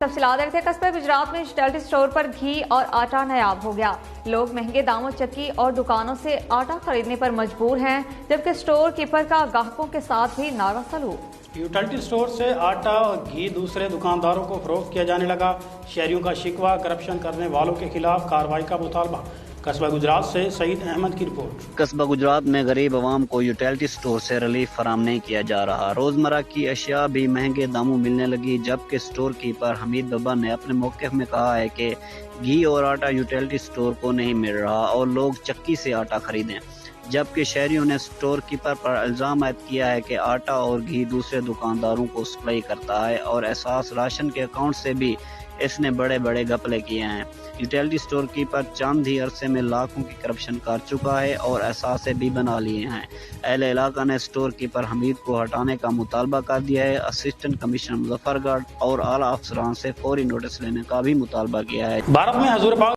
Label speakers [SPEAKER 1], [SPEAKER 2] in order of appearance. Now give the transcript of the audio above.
[SPEAKER 1] تفصیلات دیتے قصبہ گجرات میں ریٹیل اسٹور پر گھی اور آٹا نایاب ہو گیا۔ لوگ مہنگے داموں چکی اور دکانوں سے آٹا خریدنے پر مجبور ہیں، جبکہ اسٹور کیپر کا گاہکوں کے ساتھ بھی ناروا سلوک۔
[SPEAKER 2] یوٹیلٹی اسٹور سے آٹا اور گھی دوسرے دکانداروں کو فروخت کیا جانے لگا۔ شہریوں کا شکوہ، کرپشن کرنے والوں کے خلاف کارروائی کا مطالبہ۔ قصبہ گجرات سے سعید احمد کی رپورٹ۔
[SPEAKER 3] قصبہ گجرات میں غریب عوام کو یوٹیلٹی اسٹور سے ریلیف فراہم نہیں کیا جا رہا۔ روزمرہ کی اشیاء بھی مہنگے داموں ملنے لگی، جبکہ اسٹور کیپر حمید بابا نے اپنے موقف میں کہا ہے کہ گھی اور آٹا یوٹیلٹی اسٹور کو نہیں مل رہا اور لوگ چکی سے آٹا خریدیں، جبکہ شہریوں نے اسٹور کیپر پر الزام عائد کیا ہے کہ آٹا اور گھی دوسرے دکانداروں کو سپلائی کرتا ہے اور احساس راشن کے اکاؤنٹ سے بھی اس نے بڑے بڑے گھپلے کیے ہیں۔ یوٹیلٹی اسٹور کیپر چند ہی عرصے میں لاکھوں کی کرپشن کر چکا ہے اور احساسے بھی بنا لیے ہیں۔ اہل علاقہ نے اسٹور کیپر حمید کو ہٹانے کا مطالبہ کر دیا ہے۔ اسسٹنٹ کمشنر مظفر گڑھ اور اعلیٰ افسران سے فوری نوٹس لینے کا بھی مطالبہ کیا ہے۔
[SPEAKER 2] بھارت میں حضور پاک